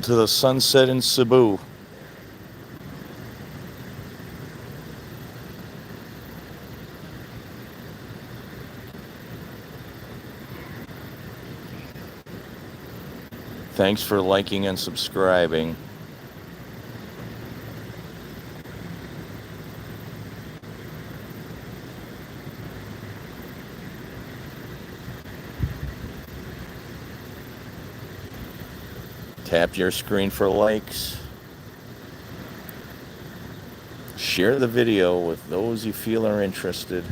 To the sunset in Cebu. Thanks for liking and subscribing. Tap your screen for likes. Share the video with those you feel are interested.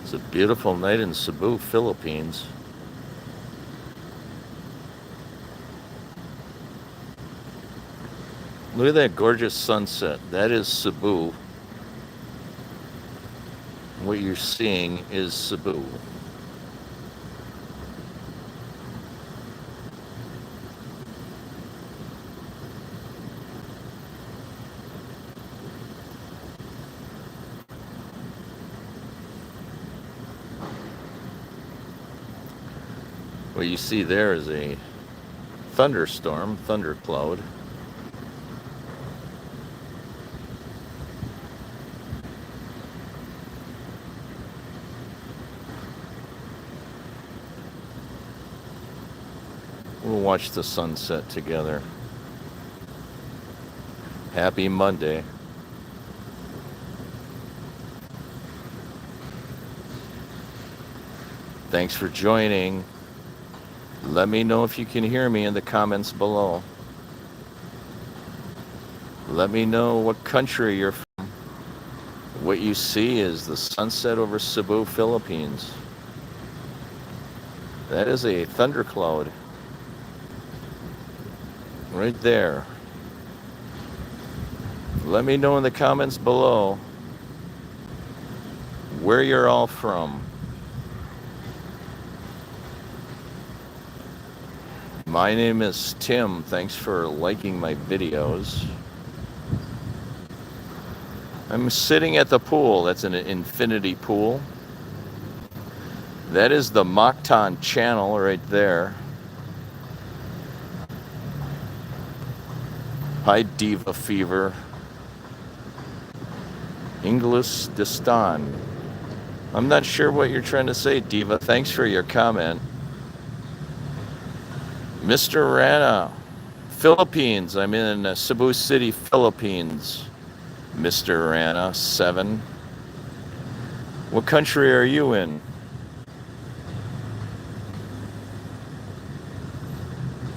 It's a beautiful night in Cebu, Philippines. Look at that gorgeous sunset. That is Cebu. What you're seeing is Cebu. What you see there is a thunderstorm, thundercloud. We'll watch the sunset together. Happy Monday. Thanks for joining. Let me know if you can hear me in the comments below. Let me know what country you're from. What you see is the sunset over Cebu, Philippines. That is a thundercloud. Right there. Let me know in the comments below where you're all from. My name is Tim. Thanks for liking my videos. I'm sitting at the pool. That's an infinity pool. That is the Mactan channel right there. Hi, Diva Fever. English Distan. I'm not sure what you're trying to say, Diva. Thanks for your comment. Mr. Rana, Philippines. I'm in Cebu City, Philippines. Mr. Rana, 7. What country are you in?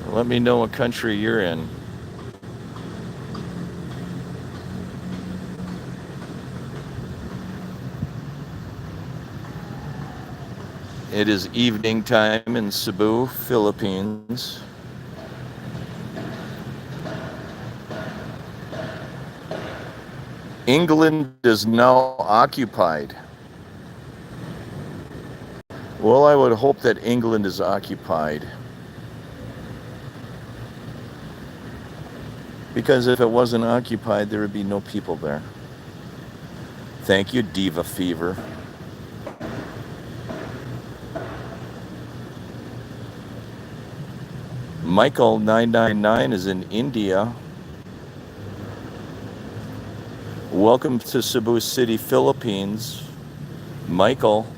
Let me know what country you're in. It is evening time in Cebu, Philippines. England is now occupied. Well, I would hope that England is occupied. Because if it wasn't occupied, there would be no people there. Thank you, Diva Fever. Michael 999 is in India. Welcome to Cebu City, Philippines. Michael.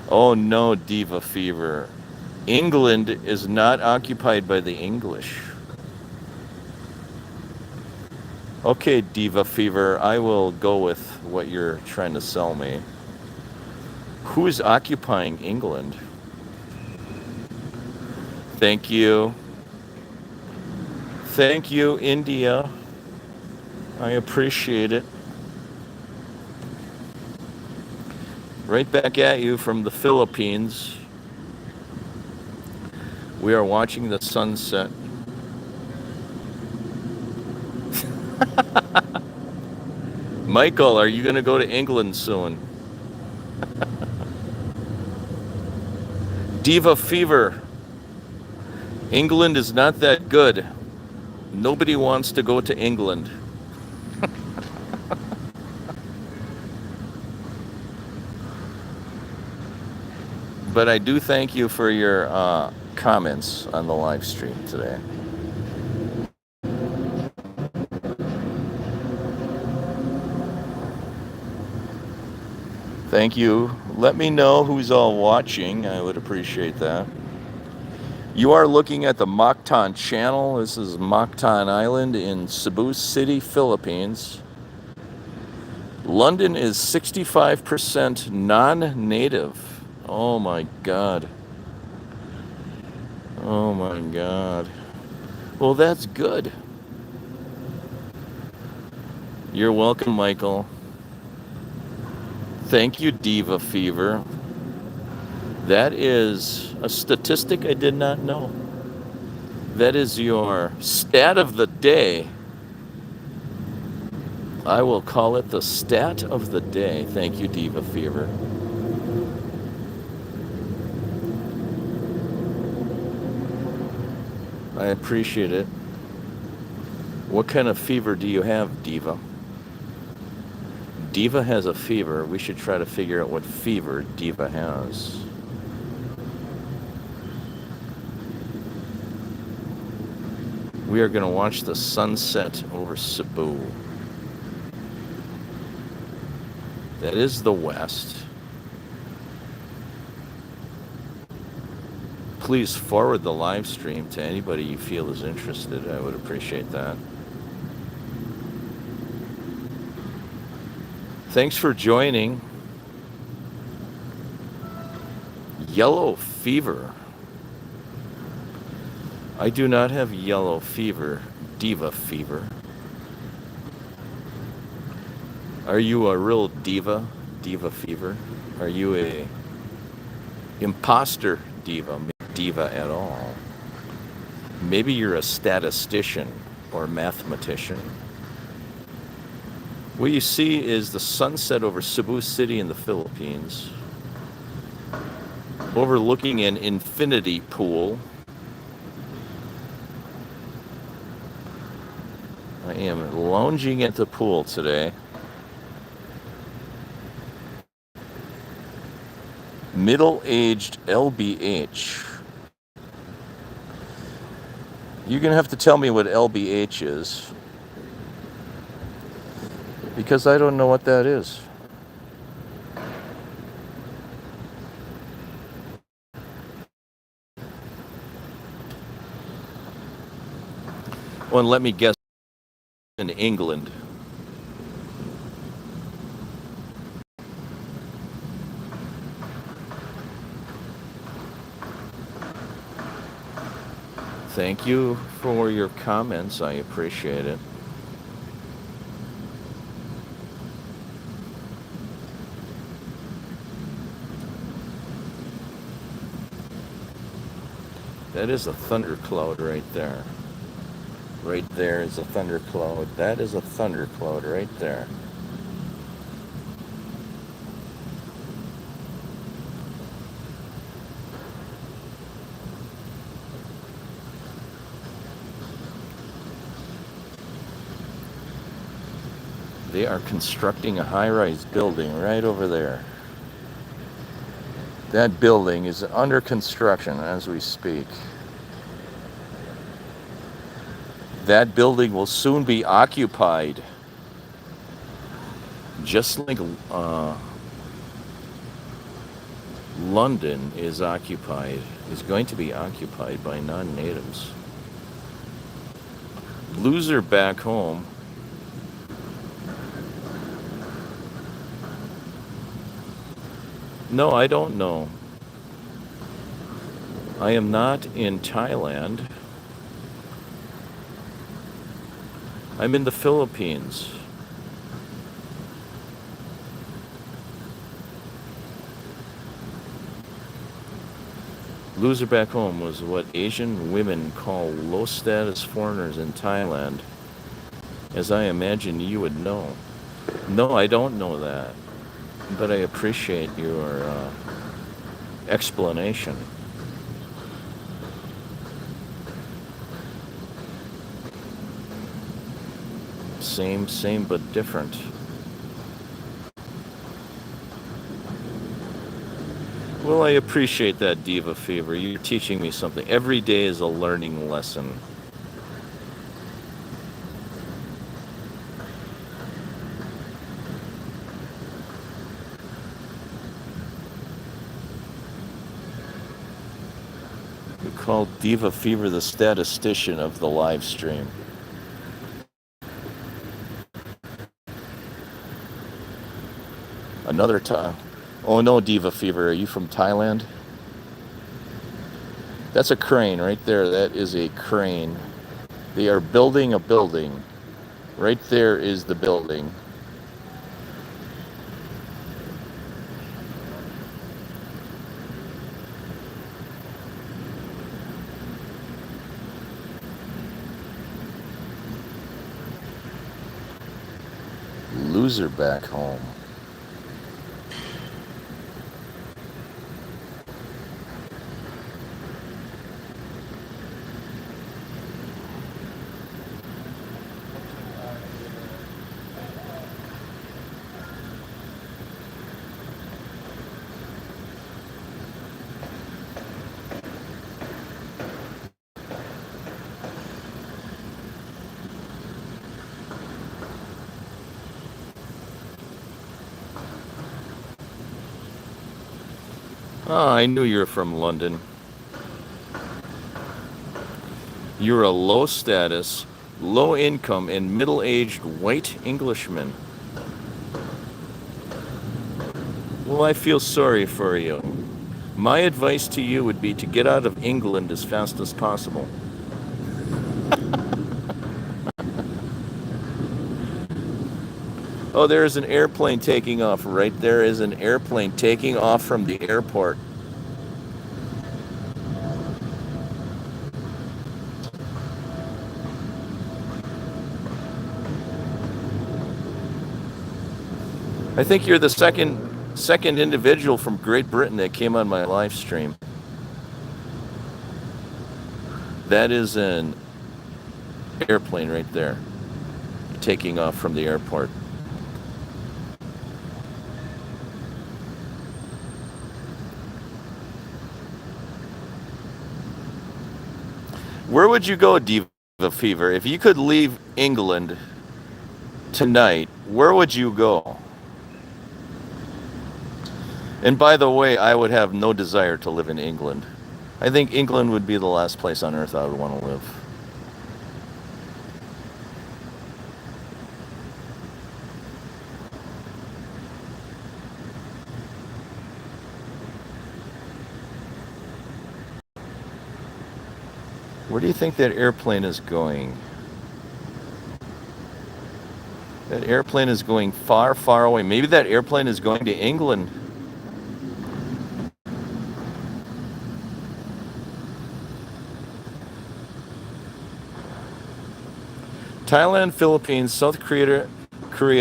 Oh no, Diva Fever. England is not occupied by the English. Okay, Diva Fever, I will go with what you're trying to sell me. Who is occupying England? Thank you. Thank you, India. I appreciate it. Right back at you from the Philippines. We are watching the sunset. Michael, are you going to go to England soon? Diva Fever. England is not that good. Nobody wants to go to England. But I do thank you for your comments on the live stream today. Thank you. Let me know who's all watching. I would appreciate that. You are looking at the Mactan channel. This is Mactan Island in Cebu City, Philippines. London is 65% non-native. Oh my God. Oh my God. Well, that's good. You're welcome, Michael. Thank you, Diva Fever. That is a statistic I did not know. That is your stat of the day. I will call it the stat of the day. Thank you, Diva Fever. I appreciate it. What kind of fever do you have, Diva? Diva has a fever. We should try to figure out what fever Diva has. We are going to watch the sunset over Cebu. That is the west. Please forward the live stream to anybody you feel is interested. I would appreciate that. Thanks for joining. Yellow fever. I do not have yellow fever, Diva Fever. Are you a real diva, Diva Fever? Are you a imposter diva, diva at all? Maybe you're a statistician or mathematician. What you see is the sunset over Cebu City in the Philippines, overlooking an infinity pool. I am lounging at the pool today. Middle-aged LBH. You're going to have to tell me what LBH is, because I don't know what that is. Well, and let me guess, in England. Thank you for your comments. I appreciate it. That is a thundercloud right there. Right there is a thundercloud. That is a thundercloud right there. They are constructing a high-rise building right over there. That building is under construction as we speak. That building will soon be occupied. Just like London is going to be occupied by non-natives. Loser back home. No, I don't know. I am not in Thailand. I'm in the Philippines. Loser back home was what Asian women call low status foreigners in Thailand, as I imagine you would know. No, I don't know that, but I appreciate your explanation. Same, but different. Well, I appreciate that, Diva Fever. You're teaching me something. Every day is a learning lesson. We call Diva Fever the statistician of the live stream. Another time. Oh no, Diva Fever, are you from Thailand? That's a crane right there. That is a crane. They are building a building. Right there is the building. Loser back home. Oh, I knew you were from London. You're a low status, low income, and middle aged white Englishman. Well, I feel sorry for you. My advice to you would be to get out of England as fast as possible. Oh, there is an airplane taking off. Right there is an airplane taking off from the airport. I think you're the second individual from Great Britain that came on my live stream. That is an airplane right there, taking off from the airport. Where would you go, Diva Fever? If you could leave England tonight, where would you go? And by the way, I would have no desire to live in England. I think England would be the last place on earth I would want to live. Where do you think that airplane is going? That airplane is going far, far away. Maybe that airplane is going to England. Thailand, Philippines, South Korea,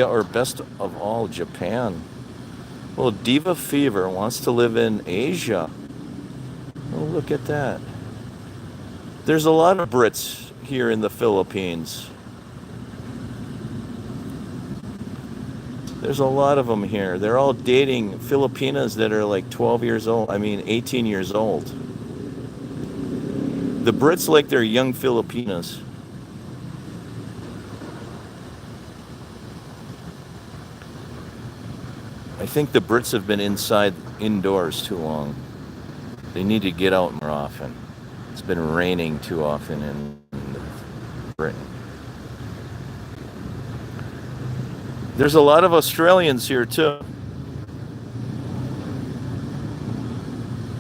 or best of all, Japan. Well, Diva Fever wants to live in Asia. Oh, look at that. There's a lot of Brits here in the Philippines. There's a lot of them here. They're all dating Filipinas that are like 12 years old. I mean, 18 years old. The Brits like their young Filipinas. I think the Brits have been indoors too long. They need to get out more often. It's been raining too often in Britain. There's a lot of Australians here too.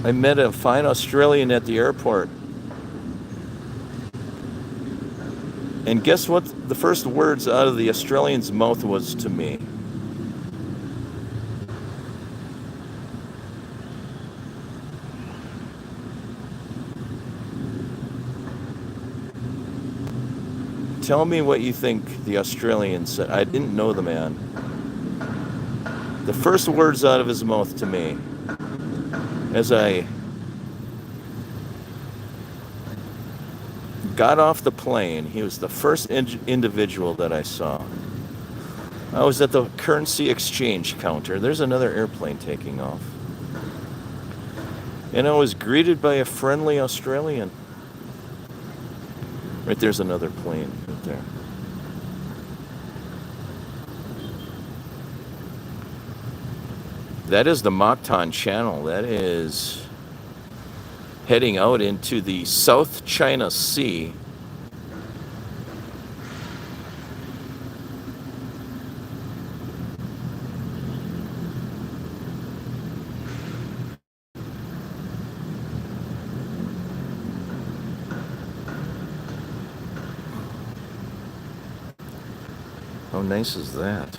I met a fine Australian at the airport. And guess what the first words out of the Australian's mouth was to me? Tell me what you think the Australian said. I didn't know the man. The first words out of his mouth to me as I got off the plane, he was the first individual that I saw. I was at the currency exchange counter. There's another airplane taking off. And I was greeted by a friendly Australian. Right there's another plane right there. That is the Mactan Channel. That is heading out into the South China Sea. How nice is that?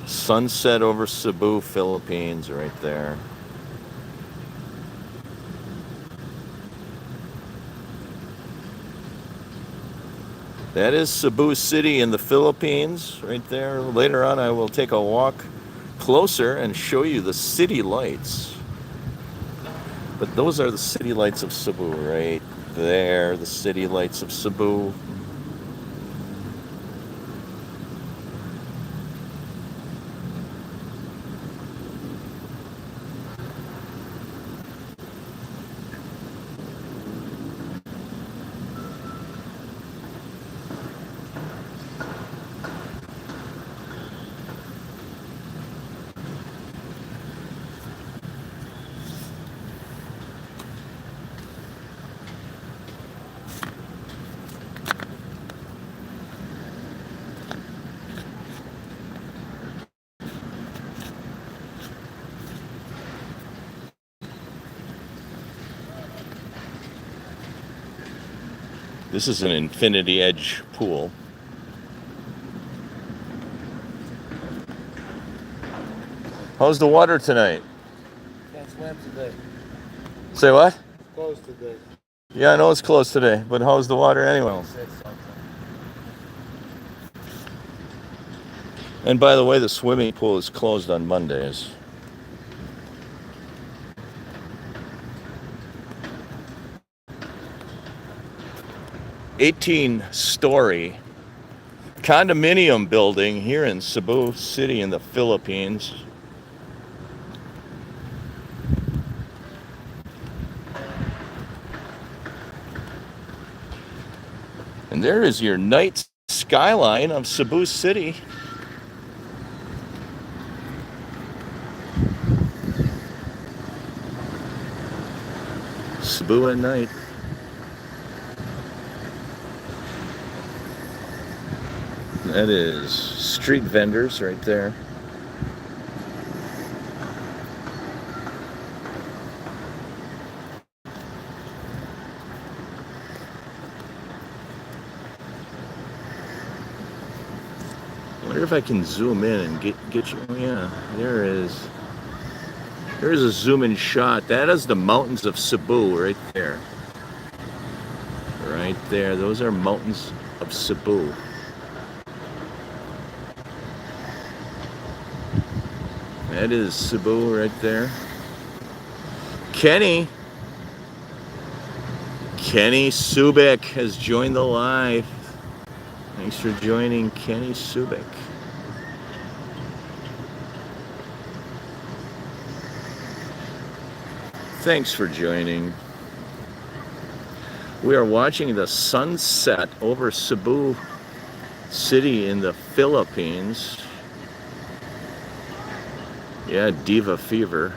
Sunset over Cebu, Philippines, right there. That is Cebu City in the Philippines, right there. Later on, I will take a walk closer and show you the city lights. But those are the city lights of Cebu, right there. The city lights of Cebu. This is an infinity edge pool. How's the water tonight? Can't swim today. Say what? It's closed today. Yeah, I know it's closed today, but how's the water anyway? And by the way, the swimming pool is closed on Mondays. $18-story condominium building here in Cebu City in the Philippines. And there is your night skyline of Cebu City. Cebu at night. That is street vendors right there. I wonder if I can zoom in and get you. Oh yeah, there's a zoom in shot. That is the mountains of Cebu right there. Right there. Those are mountains of Cebu. That is Cebu right there. Kenny Subic has joined the live. Thanks for joining, Kenny Subik. Thanks for joining. We are watching the sunset over Cebu City in the Philippines. Yeah, Diva Fever.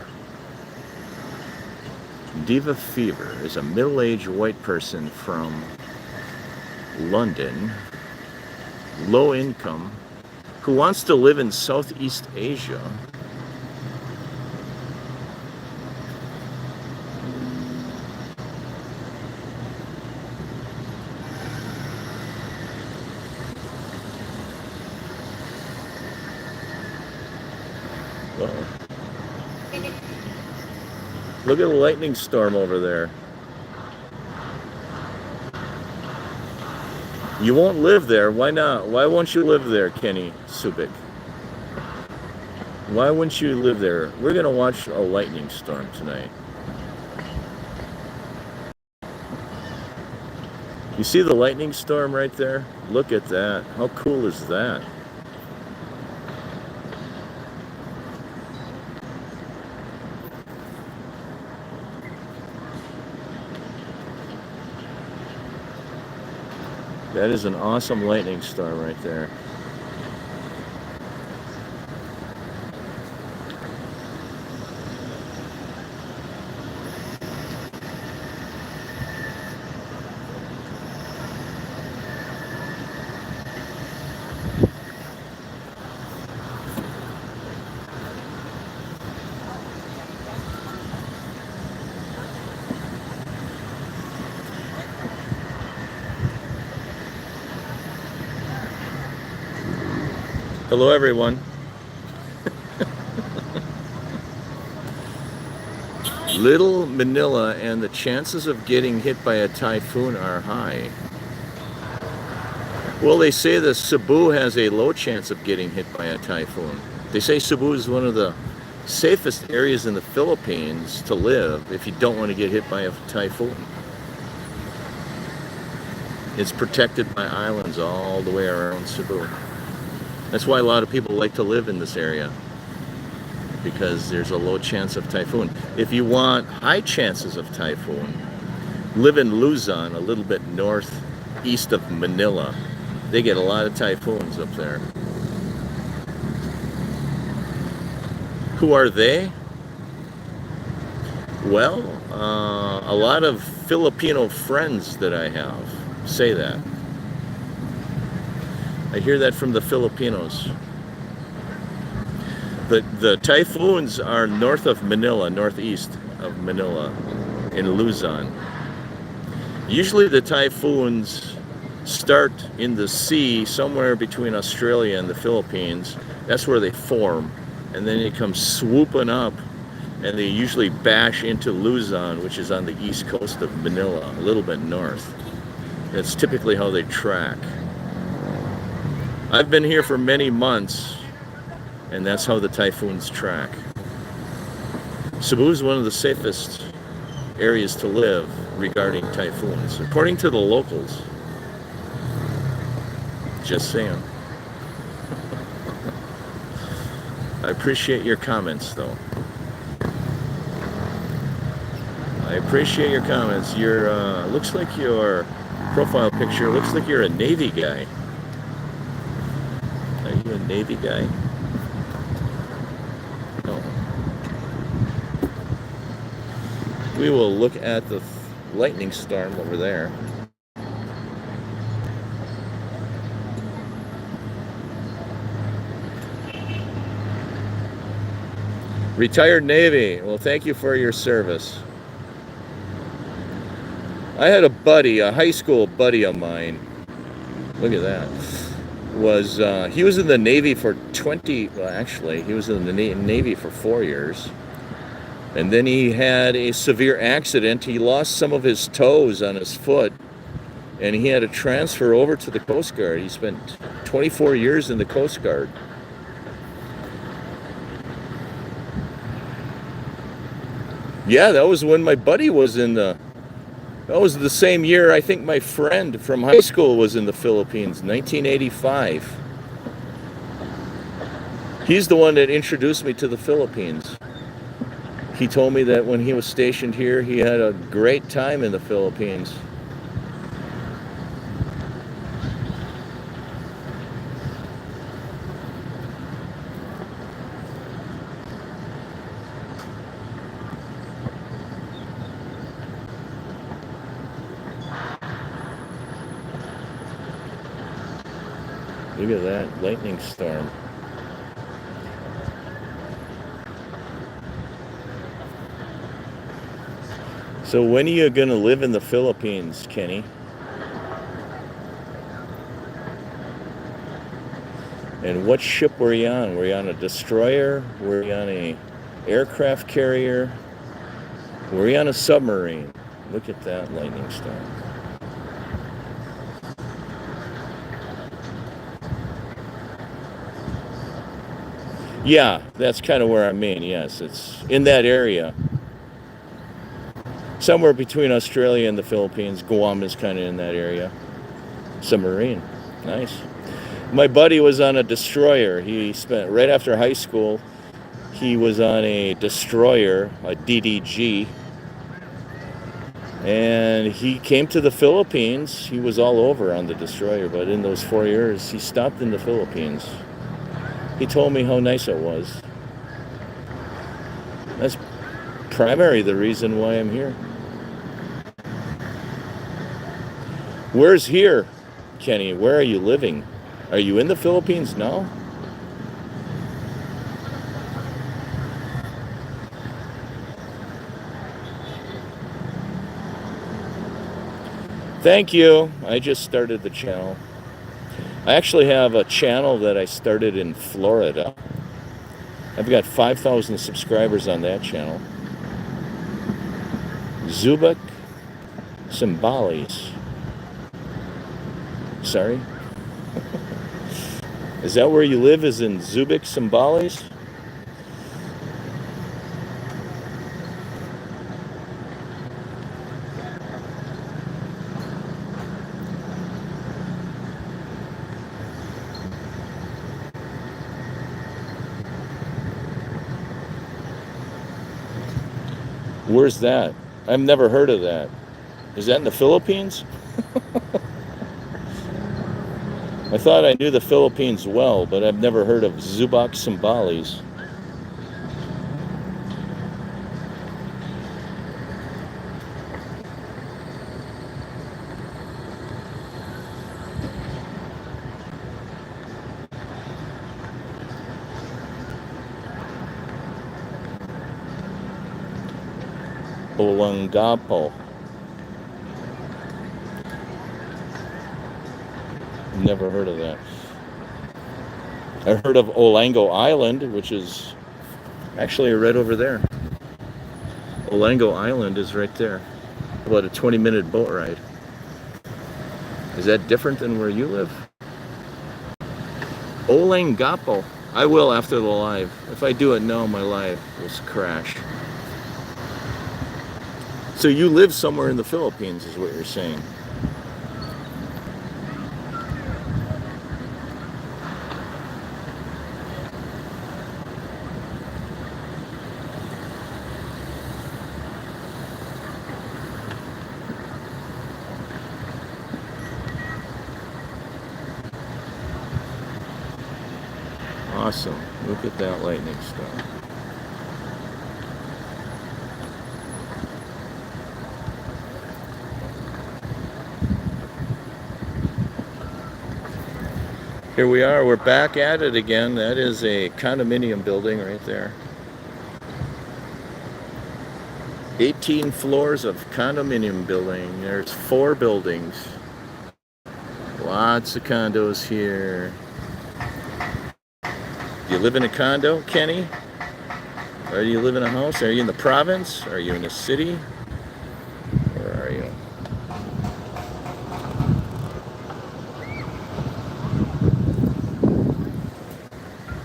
Diva Fever is a middle-aged white person from London, low income, who wants to live in Southeast Asia. Uh-oh. Look at the lightning storm over there. You won't live there. Why not? Why won't you live there, Kenny Subik? Why wouldn't you live there? We're going to watch a lightning storm tonight. You see the lightning storm right there? Look at that. How cool is that? That is an awesome lightning storm right there. Hello, everyone. Little Manila, and the chances of getting hit by a typhoon are high. Well, they say that Cebu has a low chance of getting hit by a typhoon. They say Cebu is one of the safest areas in the Philippines to live if you don't want to get hit by a typhoon. It's protected by islands all the way around Cebu. That's why a lot of people like to live in this area, because there's a low chance of typhoon. If you want high chances of typhoon, live in Luzon, a little bit northeast of Manila. They get a lot of typhoons up there. Who are they? Well, a lot of Filipino friends that I have say that. I hear that from the Filipinos. The typhoons are north of Manila, northeast of Manila, in Luzon. Usually the typhoons start in the sea somewhere between Australia and the Philippines. That's where they form. And then they come swooping up, and they usually bash into Luzon, which is on the east coast of Manila, a little bit north. That's typically how they track. I've been here for many months, and that's how the typhoons track. Cebu is one of the safest areas to live regarding typhoons, according to the locals. Just saying. I appreciate your comments, though. I appreciate your comments. Your looks like your profile picture looks like you're a Navy guy. Are you a Navy guy? No. We will look at the lightning storm over there. Retired Navy. Well, thank you for your service. I had a buddy, a high school buddy of mine. Look at that. He was in the Navy for 20, well, actually, he was in the Navy for 4 years. And then he had a severe accident. He lost some of his toes on his foot, and he had to transfer over to the Coast Guard. He spent 24 years in the Coast Guard. Yeah, that was when my buddy was in the That was the same year I think my friend from high school was in the Philippines, 1985. He's the one that introduced me to the Philippines. He told me that when he was stationed here, he had a great time in the Philippines. Look at that lightning storm. So when are you going to live in the Philippines, Kenny? And what ship were you on? Were you on a destroyer? Were you on a aircraft carrier? Were you on a submarine? Look at that lightning storm. Yeah, that's kind of where I mean. Yes, it's in that area. Somewhere between Australia and the Philippines. Guam is kind of in that area. Submarine. Nice. My buddy was on a destroyer. He spent, right after high school, he was on a destroyer, a DDG. And he came to the Philippines. He was all over on the destroyer, but in those 4 years, he stopped in the Philippines. He told me how nice it was. That's primarily the reason why I'm here. Where's here, Kenny? Where are you living? Are you in the Philippines now? Thank you. I just started the channel. I actually have a channel that I started in Florida. I've got 5,000 subscribers on that channel. Zubik Symbolis. Sorry? Is that where you live, is in Zubik Symbolis? Where's that? I've never heard of that. Is that in the Philippines? I thought I knew the Philippines well, but I've never heard of Zubak Symbolis. Olongapo. Never heard of that. I heard of Olango Island, which is actually right over there. Olango Island is right there. About a 20-minute boat ride. Is that different than where you live? Olangapo. I will after the live. If I do it now, my live will crash. So you live somewhere in the Philippines, is what you're saying. Awesome. Look at that lightning storm. Here we are, we're back at it again. That is a condominium building right there. 18 floors of condominium building. There's 4 buildings. Lots of condos here. You live in a condo, Kenny? Or do you live in a house? Are you in the province? Are you in a city? Where are you?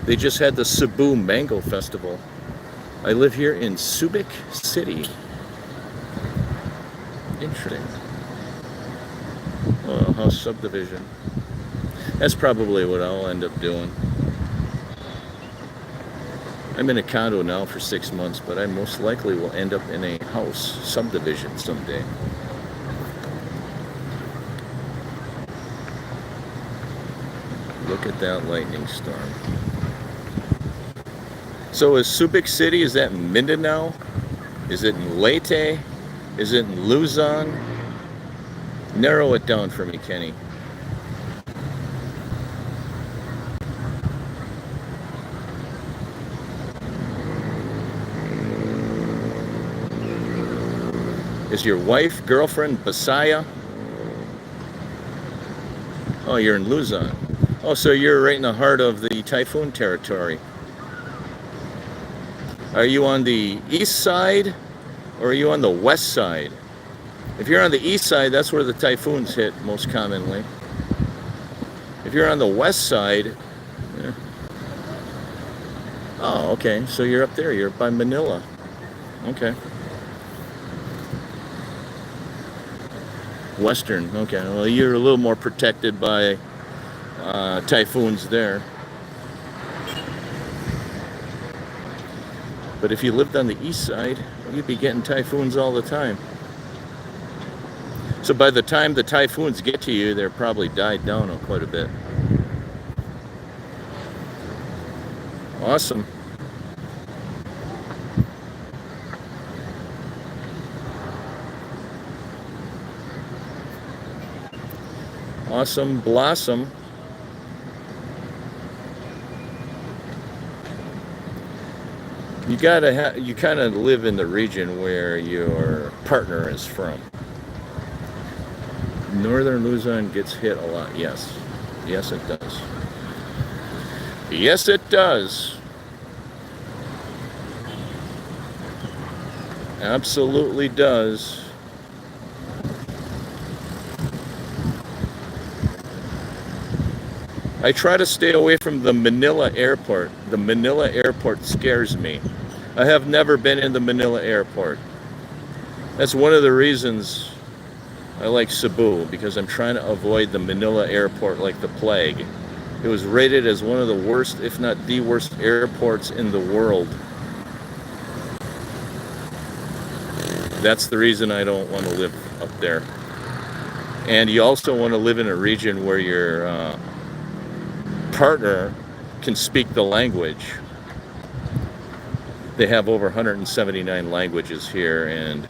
They just had the Cebu Mango Festival. I live here in Subic City. Interesting. House subdivision. That's probably what I'll end up doing. I'm in a condo now for 6 months, but I most likely will end up in a house subdivision someday. Look at that lightning storm. So is Subic City, is that in Mindanao? Is it in Leyte? Is it in Luzon? Narrow it down for me, Kenny. Is your wife, girlfriend, Bisaya? Oh, you're in Luzon. Oh, so you're right in the heart of the typhoon territory. Are you on the east side or are you on the west side? If you're on the east side, that's where the typhoons hit most commonly. If you're on the west side, eh. Oh, okay, so you're up there, you're by Manila. Okay. Western, okay, well, you're a little more protected by typhoons there. But if you lived on the east side, you'd be getting typhoons all the time. So by the time the typhoons get to you, they're probably died down quite a bit. Awesome. Awesome blossom. You you kind of live in the region where your partner is from. Northern Luzon gets hit a lot. Yes. Yes, it does. Yes, it does. Absolutely does. I try to stay away from the Manila airport. The Manila airport scares me. I have never been in the Manila airport. That's one of the reasons I like Cebu, because I'm trying to avoid the Manila airport like the plague. It was rated as one of the worst, if not the worst, airports in the world. That's the reason I don't want to live up there. And you also want to live in a region where your partner can speak the language. They have over 179 languages here, and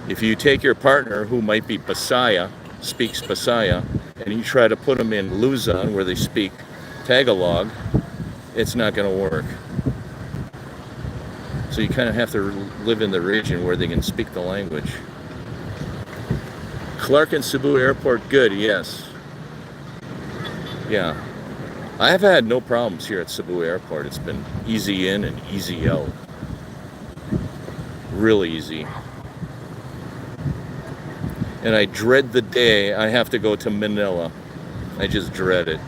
if you take your partner who might be Bisaya, speaks Bisaya, and you try to put them in Luzon where they speak Tagalog, it's not going to work. So you kind of have to live in the region where they can speak the language. Clark and Cebu Airport, good, yes. Yeah. I have had no problems here at Cebu Airport. It's been easy in and easy out. Really easy. And I dread the day I have to go to Manila. I just dread it.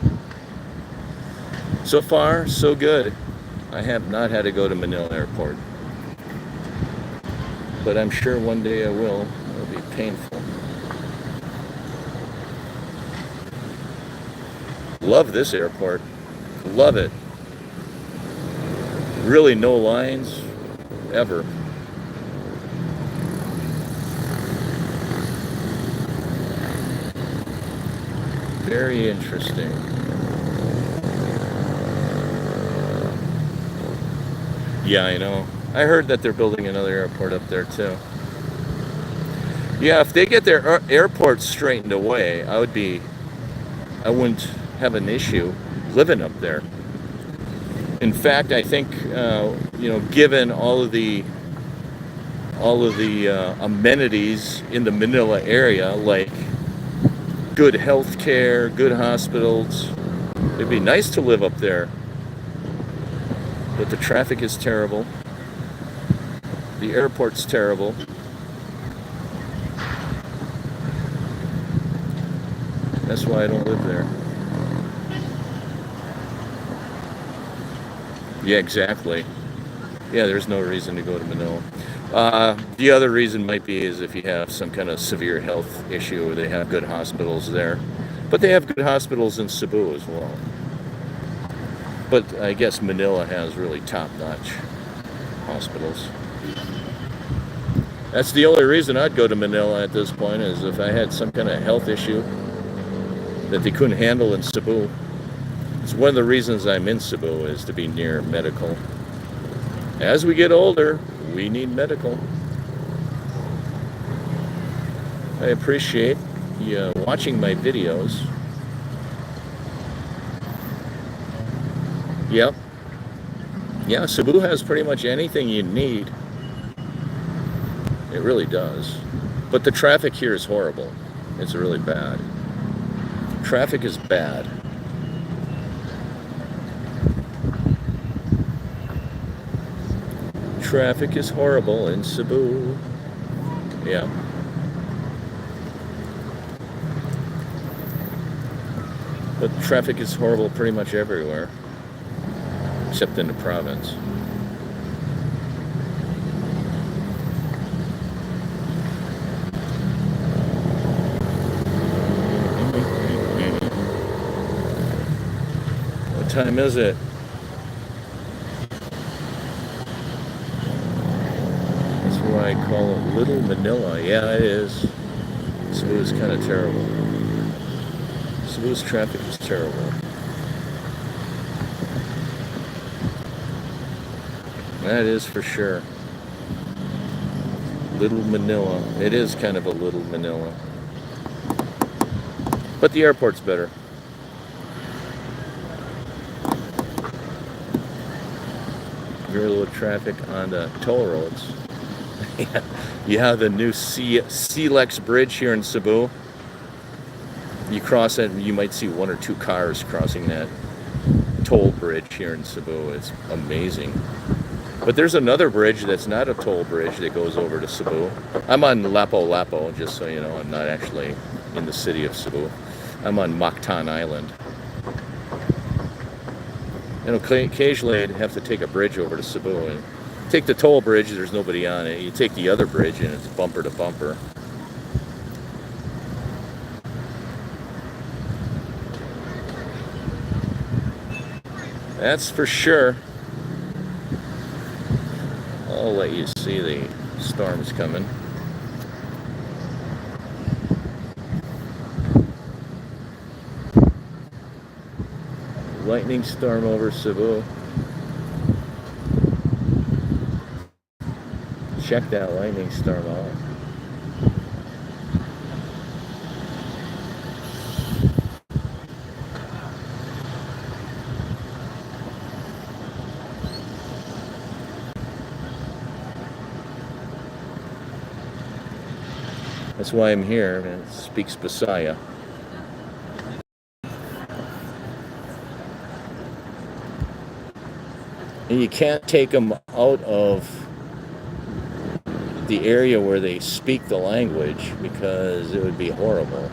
So far, so good. I have not had to go to Manila Airport. But I'm sure one day I will. It'll be painful. Love this airport. Love it. Really no lines ever. Very interesting. Yeah, I know. I heard that they're building another airport up there too. Yeah, if they get their airport straightened away, I wouldn't have an issue living up there. In fact, I think given all of the amenities in the Manila area, like good health care, good hospitals, it'd be nice to live up there. But the traffic is terrible. The airport's terrible. That's why I don't live there. Yeah, exactly. Yeah, there's no reason to go to Manila. The other reason might be is if you have some kind of severe health issue, they have good hospitals there. But they have good hospitals in Cebu as well. But I guess Manila has really top-notch hospitals. That's the only reason I'd go to Manila at this point, is if I had some kind of health issue that they couldn't handle in Cebu. It's one of the reasons I'm in Cebu, is to be near medical. As we get older, we need medical. I appreciate you watching my videos. Yep. Yeah, Cebu has pretty much anything you need. It really does. But the traffic here is horrible. It's really bad. Traffic is bad. Traffic is horrible in Cebu. Yeah. But traffic is horrible pretty much everywhere, except in the province. What time is it? I call it Little Manila. Yeah, it is. Cebu is kind of terrible. Cebu's traffic is terrible. That is for sure. Little Manila. It is kind of a little Manila. But the airport's better. Very little traffic on the toll roads. You have the new Lex Bridge here in Cebu. You cross it and you might see one or two cars crossing that toll bridge here in Cebu. It's amazing. But there's another bridge that's not a toll bridge that goes over to Cebu. I'm on Lapu-Lapu, just so you know. I'm not actually in the city of Cebu. I'm on Mactan Island. And occasionally I'd have to take a bridge over to Cebu. And take the toll bridge, there's nobody on it. You take the other bridge and it's bumper to bumper. That's for sure. I'll let you see the storms coming. Lightning storm over Cebu. Check that lightning storm out. That's why I'm here, and it speaks Bisaya. And you can't take them out of the area where they speak the language, because it would be horrible.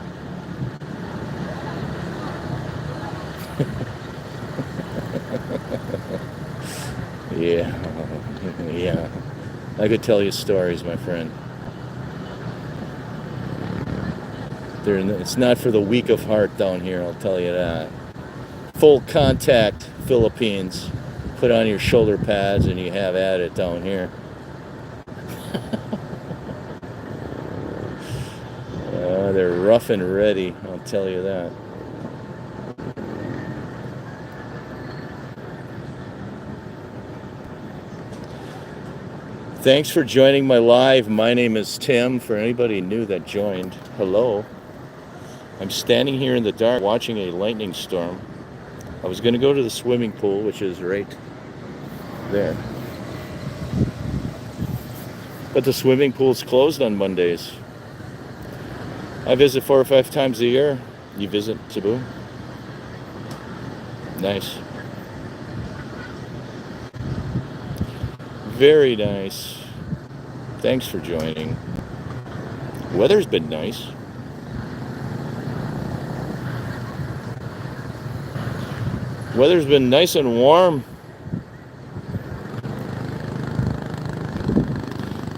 Yeah. I could tell you stories, my friend. It's not for the weak of heart down here, I'll tell you that. Full contact Philippines. Put on your shoulder pads and you have at it down here. They're rough and ready, I'll tell you that. Thanks for joining my live. My name is Tim. For anybody new that joined, hello. I'm standing here in the dark watching a lightning storm. I was going to go to the swimming pool, which is right there. But the swimming pool's closed on Mondays. I visit 4 or 5 times a year. You visit Cebu? Nice. Very nice. Thanks for joining. Weather's been nice. Weather's been nice and warm.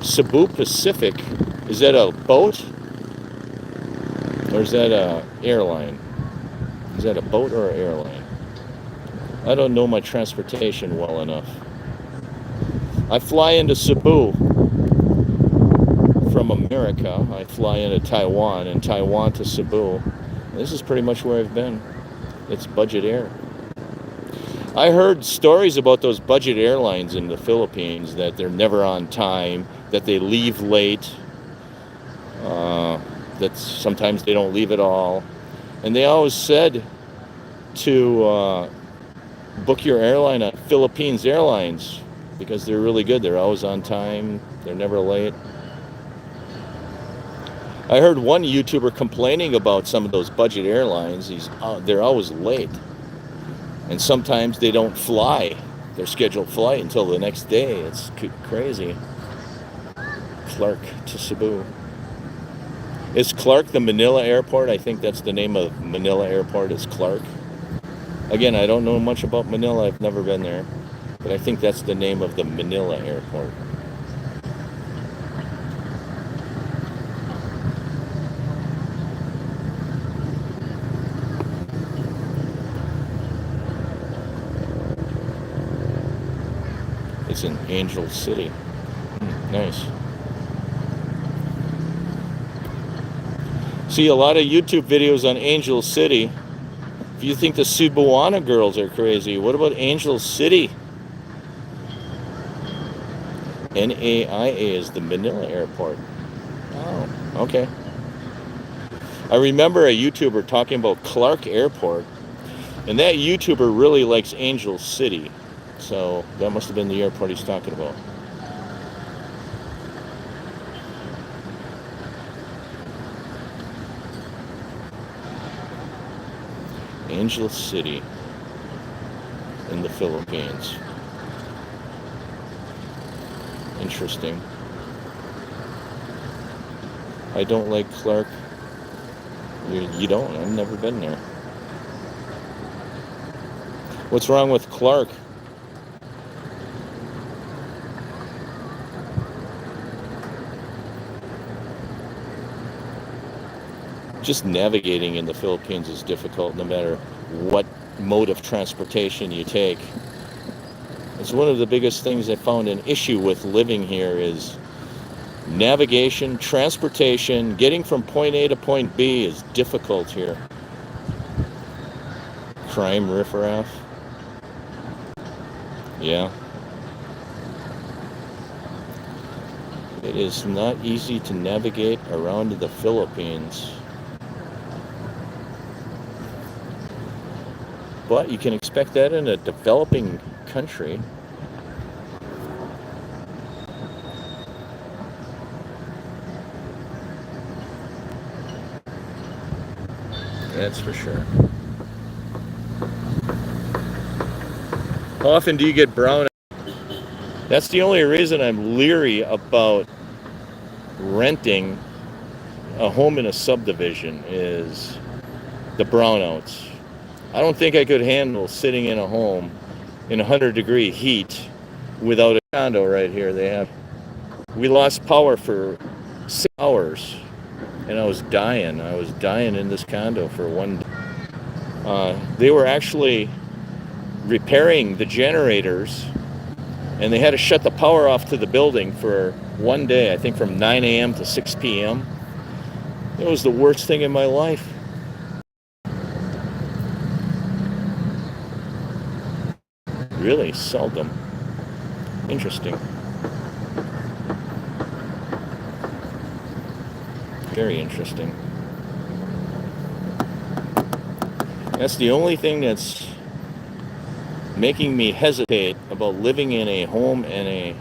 Cebu Pacific. Is that a boat? Or is that a airline? Is that a boat or an airline? I don't know my transportation well enough. I fly into Cebu from America. I fly into Taiwan, and Taiwan to Cebu. This is pretty much where I've been. It's budget air. I heard stories about those budget airlines in the Philippines, that they're never on time, that they leave late, that sometimes they don't leave at all. And they always said to book your airline at Philippines Airlines because they're really good. They're always on time. They're never late. I heard one YouTuber complaining about some of those budget airlines. They're always late. And sometimes they don't fly their scheduled flight until the next day. It's crazy. Clark to Cebu. Is Clark the Manila airport? I think that's the name of Manila airport, is Clark. Again, I don't know much about Manila. I've never been there. But I think that's the name of the Manila airport. It's in Angel City. Nice. See a lot of YouTube videos on Angel City. If you think the Cebuana girls are crazy, what about Angel City? NAIA is the Manila airport. Oh, okay. I remember a YouTuber talking about Clark Airport, and that YouTuber really likes Angel City. So that must have been the airport he's talking about. Angel City in the Philippines. Interesting. I don't like Clark. You don't? I've never been there. What's wrong with Clark? Just navigating in the Philippines is difficult no matter what mode of transportation you take. It's one of the biggest things I found an issue with living here is navigation, transportation. Getting from point A to point B is difficult here. Crime riffraff. Yeah. It is not easy to navigate around the Philippines. But you can expect that in a developing country. That's for sure. How often do you get brown? That's the only reason I'm leery about renting a home in a subdivision is the brownouts. I don't think I could handle sitting in a home in 100-degree heat without a condo right here. We lost power for 6 hours, and I was dying. I was dying in this condo for one day. They were actually repairing the generators, and they had to shut the power off to the building for one day, I think from 9 a.m. to 6 p.m. It was the worst thing in my life. Really seldom. Interesting. Very interesting. That's the only thing that's making me hesitate about living in a home in a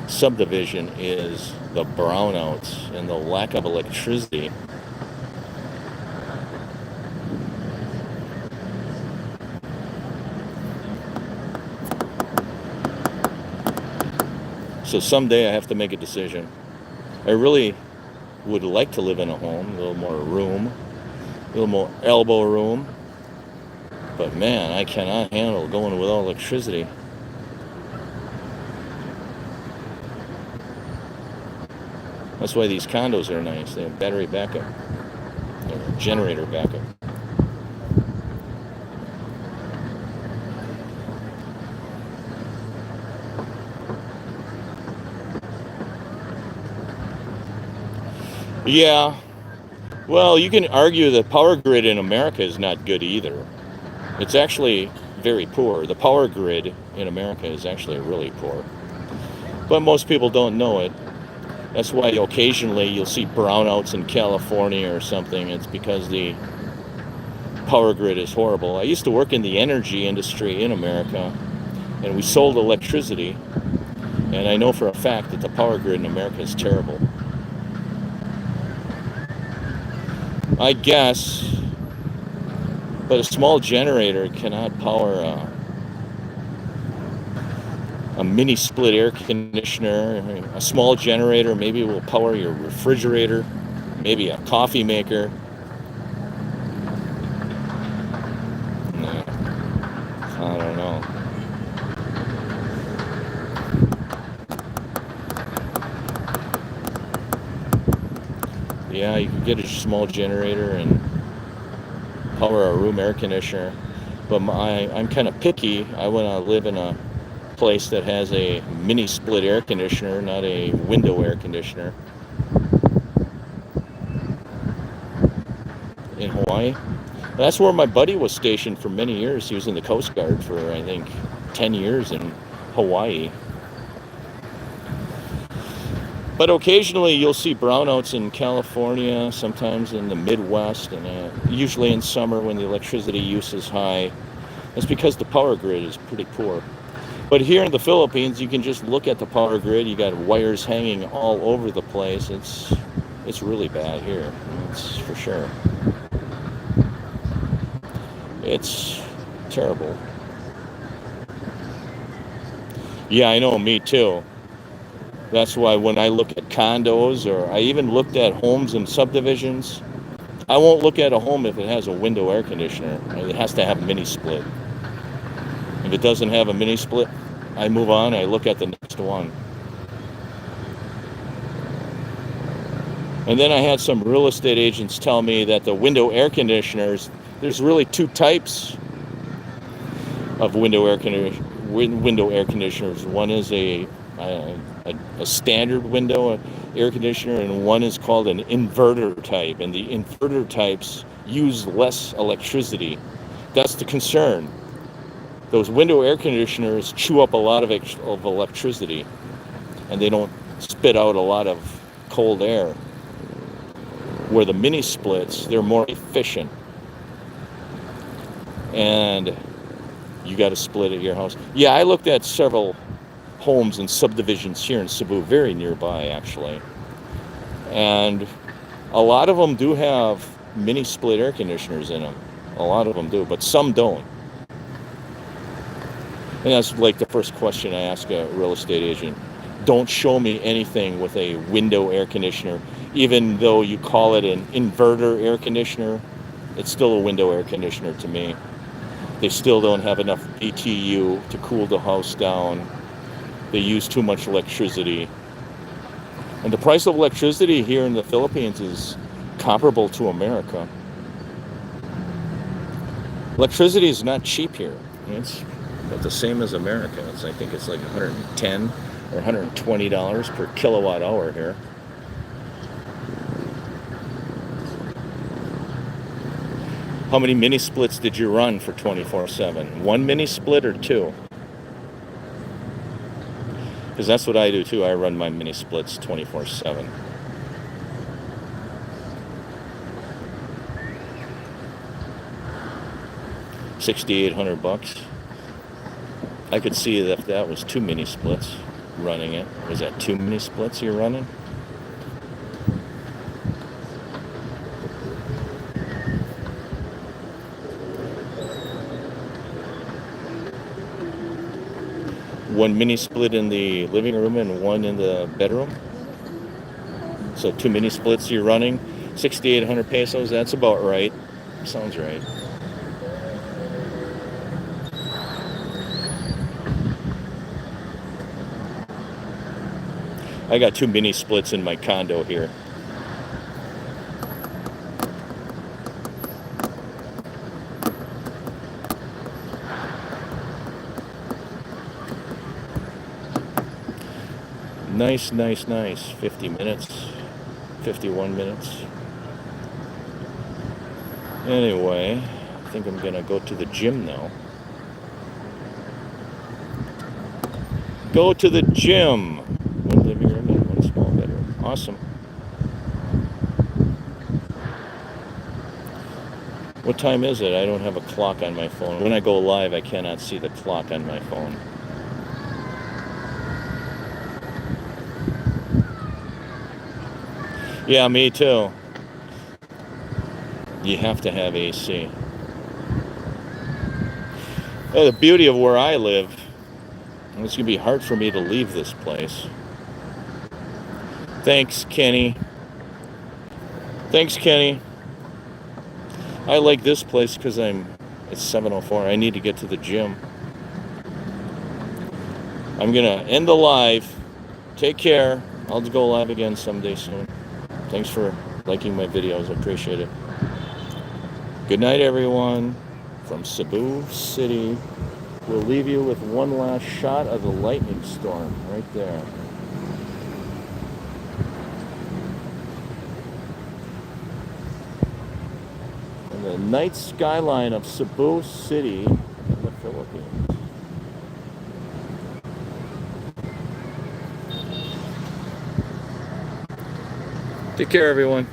subdivision is the brownouts and the lack of electricity. So someday I have to make a decision. I really would like to live in a home, a little more room, a little more elbow room. But man, I cannot handle going without electricity. That's why these condos are nice. They have battery backup, or generator backup. Yeah, well, you can argue the power grid in America is not good either. It's actually very poor. The power grid in America is actually really poor. But most people don't know it. That's why occasionally you'll see brownouts in California or something. It's because the power grid is horrible. I used to work in the energy industry in America, and we sold electricity, and I know for a fact that the power grid in America is terrible. I guess, but a small generator cannot power a mini split air conditioner. A small generator maybe will power your refrigerator, maybe a coffee maker. No, I don't know. Yeah, you could get a small generator and power a room air conditioner, but I'm kind of picky. I want to live in a place that has a mini split air conditioner, not a window air conditioner. In Hawaii, that's where my buddy was stationed for many years. He was in the Coast Guard for, I think, 10 years in Hawaii. But occasionally you'll see brownouts in California, sometimes in the Midwest, and usually in summer when the electricity use is high. That's because the power grid is pretty poor. But here in the Philippines, you can just look at the power grid. You got wires hanging all over the place. It's really bad here. It's for sure. It's terrible. Yeah, I know, me too. That's why when I look at condos, or I even looked at homes in subdivisions, I won't look at a home if it has a window air conditioner. It has to have a mini split. If it doesn't have a mini split, I move on, I look at the next one. And then I had some real estate agents tell me that the window air conditioners, there's really two types of window air conditioners. One is a standard window air conditioner, and one is called an inverter type. And the inverter types use less electricity. That's the concern. Those window air conditioners chew up a lot of electricity, and they don't spit out a lot of cold air. Where the mini splits, they're more efficient. And you got to split at your house. Yeah, I looked at several homes and subdivisions here in Cebu, very nearby actually. And a lot of them do have mini split air conditioners in them. A lot of them do, but some don't. And that's like the first question I ask a real estate agent. Don't show me anything with a window air conditioner. Even though you call it an inverter air conditioner, it's still a window air conditioner to me. They still don't have enough BTU to cool the house down. They use too much electricity. And the price of electricity here in the Philippines is comparable to America. Electricity is not cheap here. It's about the same as America. I think it's like $110 or $120 per kilowatt hour here. How many mini splits did you run for 24/7? One mini split or two? Because that's what I do too. I run my mini splits 24/7. $6,800. I could see that if that was two mini splits running it. Was that two mini splits you're running? One mini split in the living room and one in the bedroom. So two mini splits you're running, 6,800 pesos. That's about right. Sounds right. I got 2 mini splits in my condo here. Nice, nice, nice. 50 minutes, 51 minutes. Anyway, I think I'm gonna go to the gym now. Go to the gym. 1 living room and 1 small bedroom. Awesome. What time is it? I don't have a clock on my phone. When I go live, I cannot see the clock on my phone. Yeah, me too. You have to have AC. Oh, the beauty of where I live, it's going to be hard for me to leave this place. Thanks, Kenny. Thanks, Kenny. I like this place because it's 7:04. I need to get to the gym. I'm going to end the live. Take care. I'll go live again someday soon. Thanks for liking my videos. I appreciate it. Good night, everyone. From Cebu City. We'll leave you with one last shot of the lightning storm right there. And the night skyline of Cebu City in the Philippines. Take care, everyone.